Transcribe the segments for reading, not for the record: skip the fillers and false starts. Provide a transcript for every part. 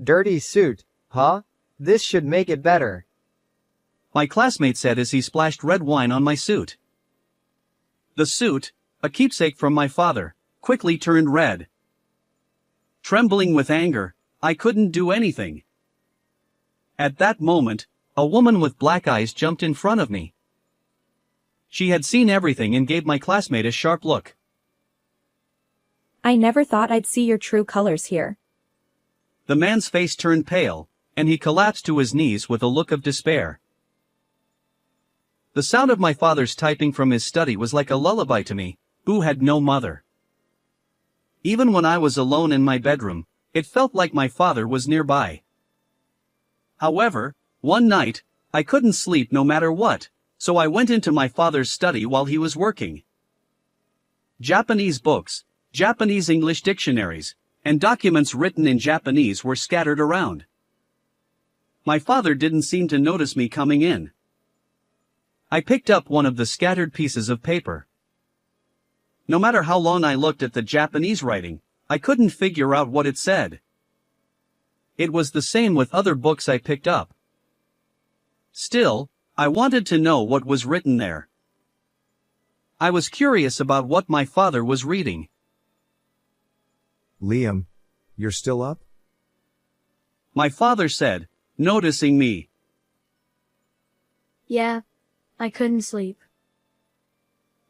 Dirty suit, huh? This should make it better. My classmate said as he splashed red wine on my suit. The suit, a keepsake from my father, quickly turned red. Trembling with anger, I couldn't do anything. At that moment, a woman with black eyes jumped in front of me. She had seen everything and gave my classmate a sharp look. I never thought I'd see your true colors here. The man's face turned pale, and he collapsed to his knees with a look of despair. The sound of my father's typing from his study was like a lullaby to me, who had no mother. Even when I was alone in my bedroom, it felt like my father was nearby. However, one night, I couldn't sleep no matter what, so I went into my father's study while he was working. Japanese books, Japanese English dictionaries, and documents written in Japanese were scattered around. My father didn't seem to notice me coming in. I picked up one of the scattered pieces of paper. No matter how long I looked at the Japanese writing, I couldn't figure out what it said. It was the same with other books I picked up. Still, I wanted to know what was written there. I was curious about what my father was reading. Liam, you're still up? My father said, noticing me. Yeah, I couldn't sleep.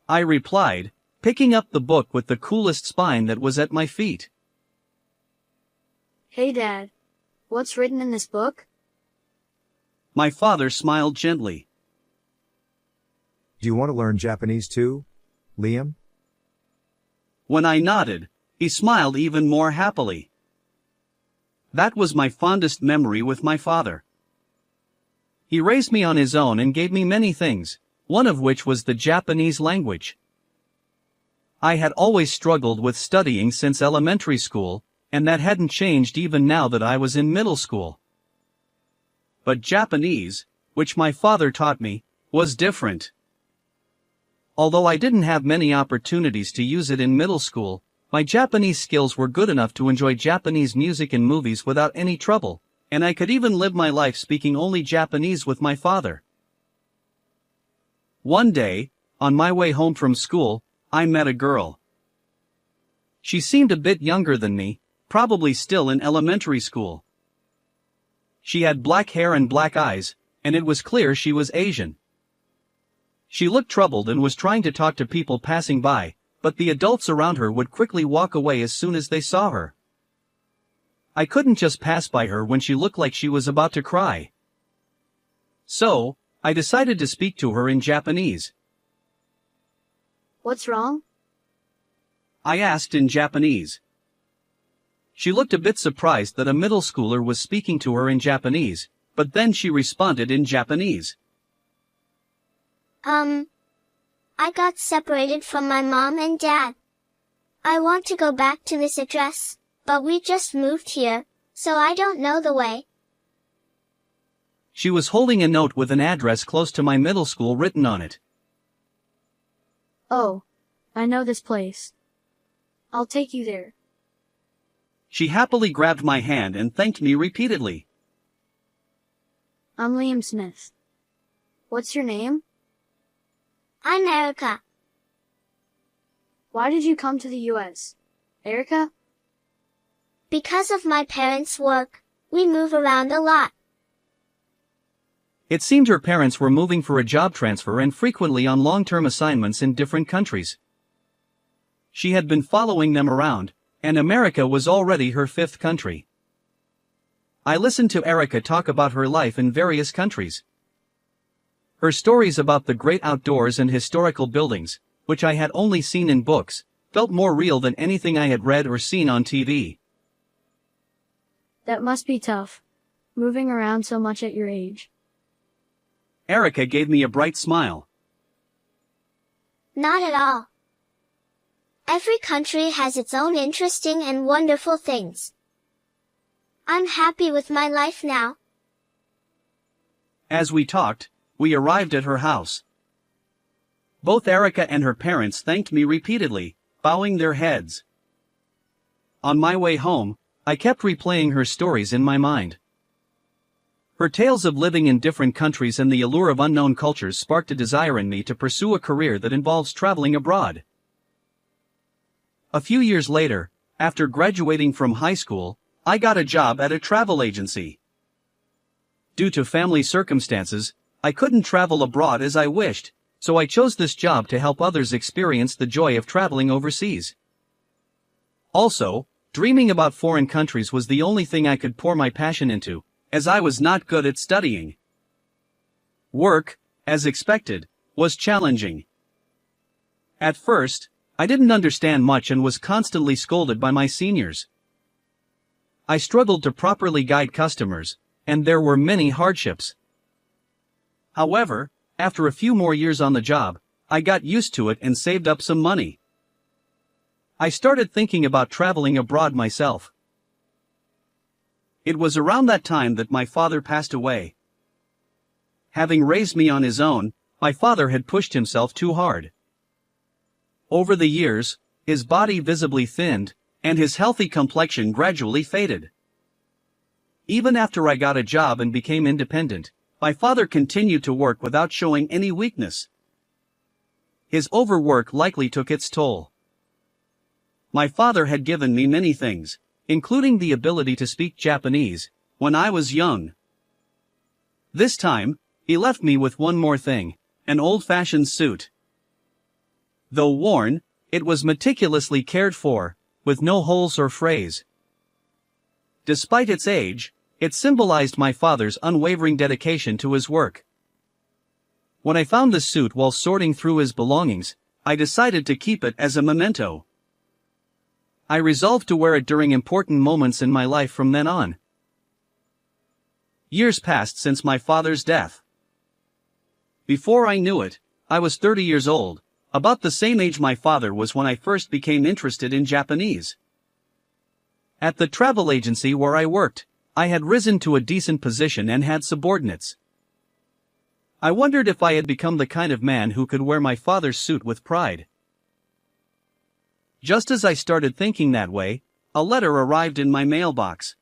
I replied, picking up the book with the coolest spine that was at my feet. Hey Dad, what's written in this book? My father smiled gently. Do you want to learn Japanese too, Liam? When I nodded, he smiled even more happily. That was my fondest memory with my father. He raised me on his own and gave me many things, one of which was the Japanese language. I had always struggled with studying since elementary school, and that hadn't changed even now that I was in middle school. But Japanese, which my father taught me, was different. Although I didn't have many opportunities to use it in middle school, my Japanese skills were good enough to enjoy Japanese music and movies without any trouble, and I could even live my life speaking only Japanese with my father. One day, on my way home from school, I met a girl. She seemed a bit younger than me, probably still in elementary school. She had black hair and black eyes, and it was clear she was Asian. She looked troubled and was trying to talk to people passing by, but the adults around her would quickly walk away as soon as they saw her. I couldn't just pass by her when she looked like she was about to cry. So, I decided to speak to her in Japanese. What's wrong? I asked in Japanese. She looked a bit surprised that a middle schooler was speaking to her in Japanese, but then she responded in Japanese. I got separated from my mom and dad. I want to go back to this address, but we just moved here, so I don't know the way. She was holding a note with an address close to my middle school written on it. Oh, I know this place. I'll take you there. She happily grabbed my hand and thanked me repeatedly. I'm Liam Smith. What's your name? I'm Erica. Why did you come to the US? Erica? Because of my parents' work, we move around a lot. It seemed her parents were moving for a job transfer and frequently on long-term assignments in different countries. She had been following them around, and America was already her fifth country. I listened to Erica talk about her life in various countries. Her stories about the great outdoors and historical buildings, which I had only seen in books, felt more real than anything I had read or seen on TV. That must be tough, moving around so much at your age. Erica gave me a bright smile. Not at all. Every country has its own interesting and wonderful things. I'm happy with my life now. As we talked, we arrived at her house. Both Erica and her parents thanked me repeatedly, bowing their heads. On my way home, I kept replaying her stories in my mind. Her tales of living in different countries and the allure of unknown cultures sparked a desire in me to pursue a career that involves traveling abroad. A few years later, after graduating from high school, I got a job at a travel agency. Due to family circumstances, I couldn't travel abroad as I wished, so I chose this job to help others experience the joy of traveling overseas. Also, dreaming about foreign countries was the only thing I could pour my passion into, as I was not good at studying. Work, as expected, was challenging. At first, I didn't understand much and was constantly scolded by my seniors. I struggled to properly guide customers, and there were many hardships. However, after a few more years on the job, I got used to it and saved up some money. I started thinking about traveling abroad myself. It was around that time that my father passed away. Having raised me on his own, my father had pushed himself too hard. Over the years, his body visibly thinned, and his healthy complexion gradually faded. Even after I got a job and became independent, my father continued to work without showing any weakness. His overwork likely took its toll. My father had given me many things, including the ability to speak Japanese, when I was young. This time, he left me with one more thing, an old-fashioned suit. Though worn, it was meticulously cared for, with no holes or frays. Despite its age, it symbolized my father's unwavering dedication to his work. When I found the suit while sorting through his belongings, I decided to keep it as a memento. I resolved to wear it during important moments in my life from then on. Years passed since my father's death. Before I knew it, I was 30 years old, about the same age my father was when I first became interested in Japanese. At the travel agency where I worked, I had risen to a decent position and had subordinates. I wondered if I had become the kind of man who could wear my father's suit with pride. Just as I started thinking that way, a letter arrived in my mailbox.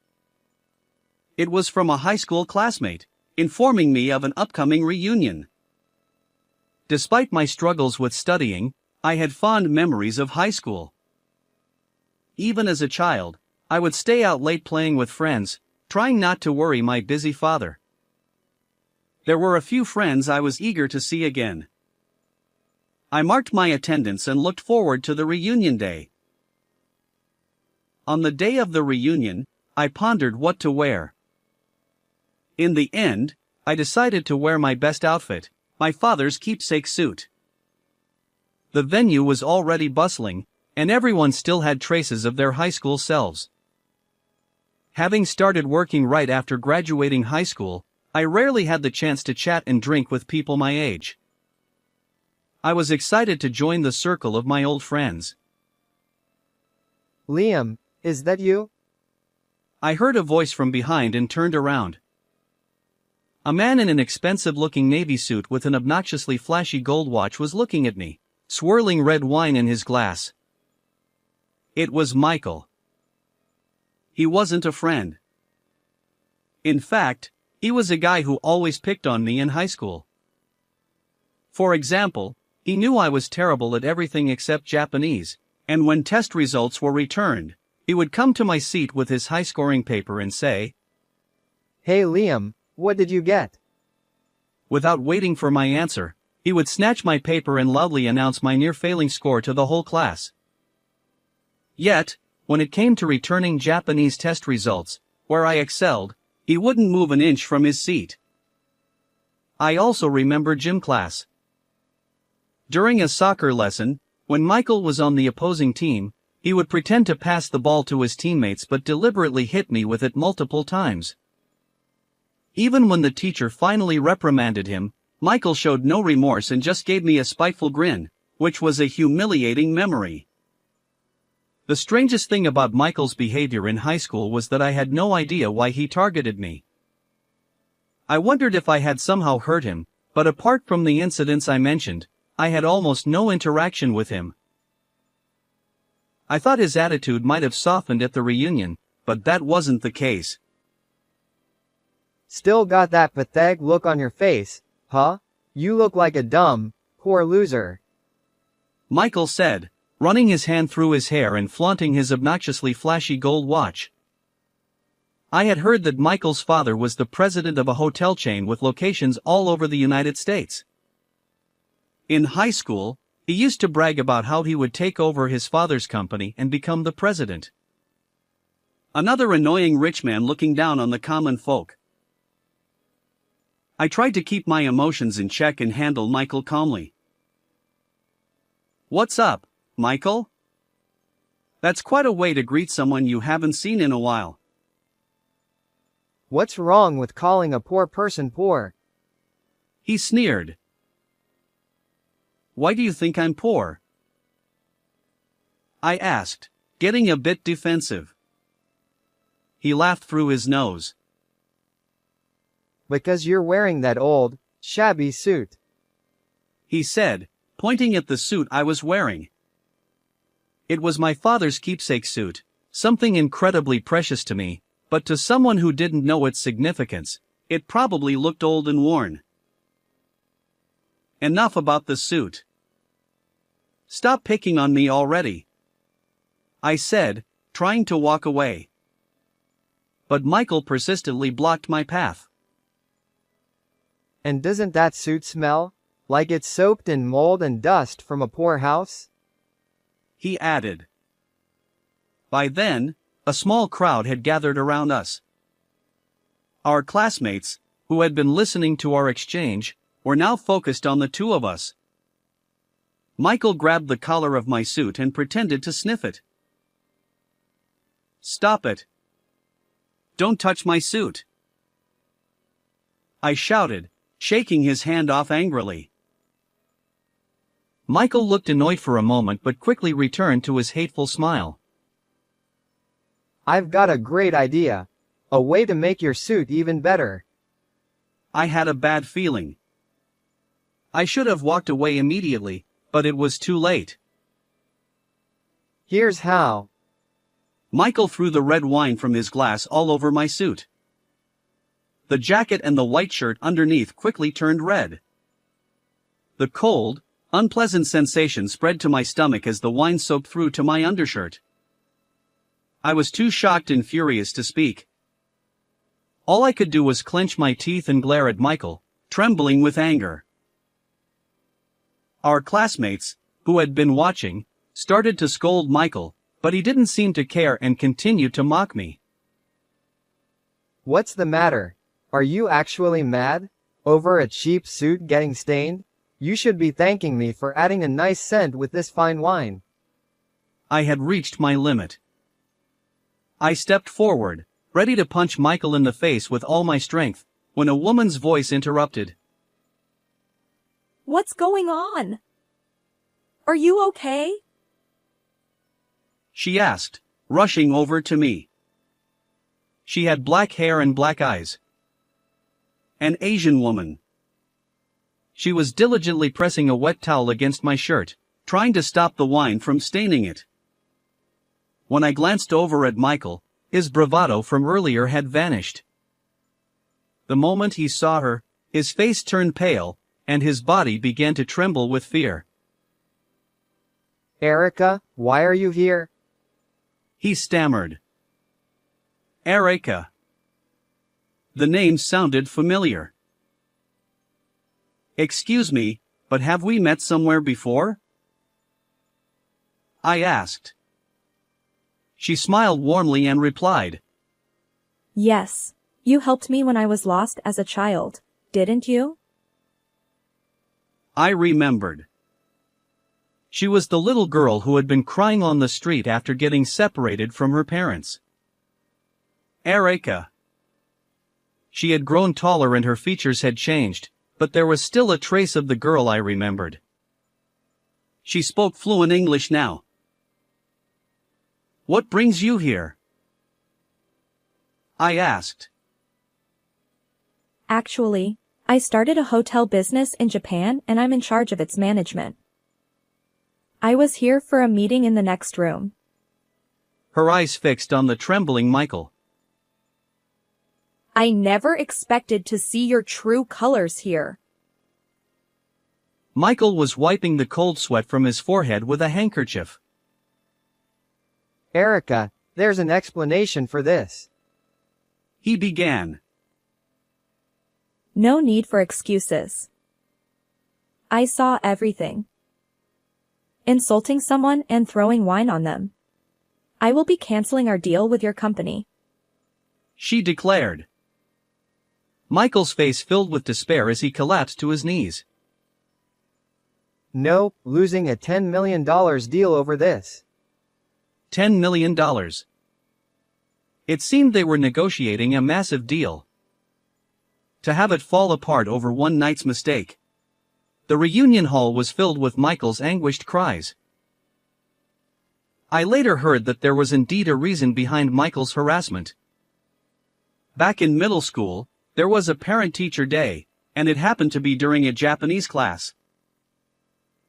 It was from a high school classmate, informing me of an upcoming reunion. Despite my struggles with studying, I had fond memories of high school. Even as a child, I would stay out late playing with friends, trying not to worry my busy father. There were a few friends I was eager to see again. I marked my attendance and looked forward to the reunion day. On the day of the reunion, I pondered what to wear. In the end, I decided to wear my best outfit, my father's keepsake suit. The venue was already bustling, and everyone still had traces of their high school selves. Having started working right after graduating high school, I rarely had the chance to chat and drink with people my age. I was excited to join the circle of my old friends. Liam, is that you? I heard a voice from behind and turned around. A man in an expensive-looking navy suit with an obnoxiously flashy gold watch was looking at me, swirling red wine in his glass. It was Michael. He wasn't a friend. In fact, he was a guy who always picked on me in high school. For example, he knew I was terrible at everything except Japanese, and when test results were returned, he would come to my seat with his high-scoring paper and say, Hey Liam, what did you get? Without waiting for my answer, he would snatch my paper and loudly announce my near-failing score to the whole class. Yet, when it came to returning Japanese test results, where I excelled, he wouldn't move an inch from his seat. I also remember gym class. During a soccer lesson, when Michael was on the opposing team, he would pretend to pass the ball to his teammates but deliberately hit me with it multiple times. Even when the teacher finally reprimanded him, Michael showed no remorse and just gave me a spiteful grin, which was a humiliating memory. The strangest thing about Michael's behavior in high school was that I had no idea why he targeted me. I wondered if I had somehow hurt him, but apart from the incidents I mentioned, I had almost no interaction with him. I thought his attitude might have softened at the reunion, but that wasn't the case. Still got that pathetic look on your face, huh? You look like a dumb, poor loser. Michael said, running his hand through his hair and flaunting his obnoxiously flashy gold watch. I had heard that Michael's father was the president of a hotel chain with locations all over the United States. In high school, he used to brag about how he would take over his father's company and become the president. Another annoying rich man looking down on the common folk. I tried to keep my emotions in check and handle Michael calmly. "What's up, Michael? That's quite a way to greet someone you haven't seen in a while." What's wrong with calling a poor person poor? He sneered. "Why do you think I'm poor?" I asked, getting a bit defensive. He laughed through his nose. Because you're wearing that old, shabby suit. He said, pointing at the suit I was wearing. It was my father's keepsake suit, something incredibly precious to me, but to someone who didn't know its significance, it probably looked old and worn. Enough about the suit. Stop picking on me already, I said, trying to walk away. But Michael persistently blocked my path. And doesn't that suit smell like it's soaked in mold and dust from a poor house? He added. By then, a small crowd had gathered around us. Our classmates, who had been listening to our exchange, were now focused on the two of us. Michael grabbed the collar of my suit and pretended to sniff it. "Stop it. Don't touch my suit," I shouted, shaking his hand off angrily. Michael looked annoyed for a moment but quickly returned to his hateful smile. I've got a great idea. A way to make your suit even better. I had a bad feeling. I should have walked away immediately, but it was too late. Here's how. Michael threw the red wine from his glass all over my suit. The jacket and the white shirt underneath quickly turned red. The cold, unpleasant sensation spread to my stomach as the wine soaked through to my undershirt. I was too shocked and furious to speak. All I could do was clench my teeth and glare at Michael, trembling with anger. Our classmates, who had been watching, started to scold Michael, but he didn't seem to care and continued to mock me. What's the matter? Are you actually mad? Over a cheap suit getting stained? You should be thanking me for adding a nice scent with this fine wine. I had reached my limit. I stepped forward, ready to punch Michael in the face with all my strength, when a woman's voice interrupted. What's going on? Are you okay? She asked, rushing over to me. She had black hair and black eyes. An Asian woman. She was diligently pressing a wet towel against my shirt, trying to stop the wine from staining it. When I glanced over at Michael, his bravado from earlier had vanished. The moment he saw her, his face turned pale, and his body began to tremble with fear. Erica, why are you here? He stammered. Erica. The name sounded familiar. Excuse me, but have we met somewhere before? I asked. She smiled warmly and replied. Yes. You helped me when I was lost as a child, didn't you? I remembered. She was the little girl who had been crying on the street after getting separated from her parents. Erica. She had grown taller and her features had changed, but there was still a trace of the girl I remembered. She spoke fluent English now. What brings you here? I asked. Actually, I started a hotel business in Japan and I'm in charge of its management. I was here for a meeting in the next room. her eyes fixed on the trembling Michael. I never expected to see your true colors here. Michael was wiping the cold sweat from his forehead with a handkerchief. Erica, there's an explanation for this. He began. No need for excuses. I saw everything. Insulting someone and throwing wine on them. I will be canceling our deal with your company. She declared. Michael's face filled with despair as he collapsed to his knees. No, losing a $10 million deal over this. $10 million. It seemed they were negotiating a massive deal. To have it fall apart over one night's mistake. The reunion hall was filled with Michael's anguished cries. I later heard that there was indeed a reason behind Michael's harassment. Back in middle school, there was a parent-teacher day, and it happened to be during a Japanese class.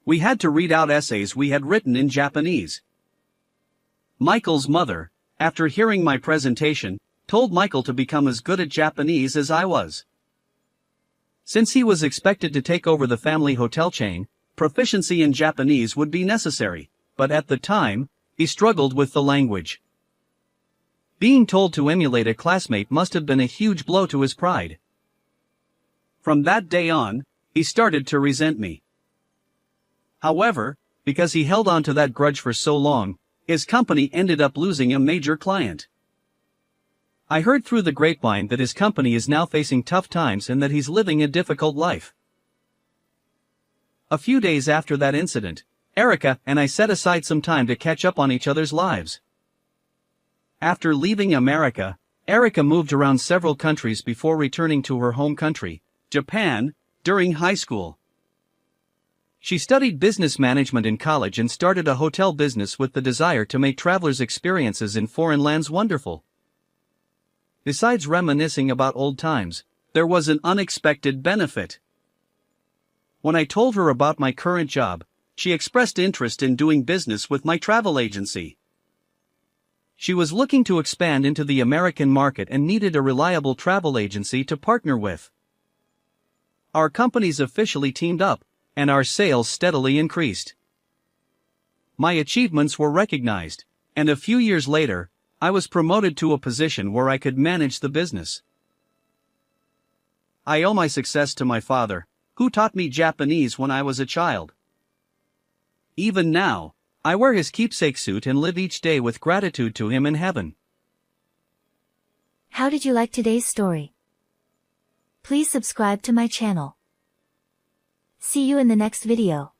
We had to read out essays we had written in Japanese. Michael's mother, after hearing my presentation, told Michael to become as good at Japanese as I was. Since he was expected to take over the family hotel chain, proficiency in Japanese would be necessary, but at the time, he struggled with the language. Being told to emulate a classmate must have been a huge blow to his pride. From that day on, he started to resent me. However, because he held on to that grudge for so long, his company ended up losing a major client. I heard through the grapevine that his company is now facing tough times and that he's living a difficult life. A few days after that incident, Erica and I set aside some time to catch up on each other's lives. After leaving America, Erica moved around several countries before returning to her home country, Japan, during high school. She studied business management in college and started a hotel business with the desire to make travelers' experiences in foreign lands wonderful. Besides reminiscing about old times, there was an unexpected benefit. When I told her about my current job, she expressed interest in doing business with my travel agency. She was looking to expand into the American market and needed a reliable travel agency to partner with. Our companies officially teamed up, and our sales steadily increased. My achievements were recognized, and a few years later, I was promoted to a position where I could manage the business. I owe my success to my father, who taught me Japanese when I was a child. Even now, I wear his keepsake suit and live each day with gratitude to him in heaven. How did you like today's story? Please subscribe to my channel. See you in the next video.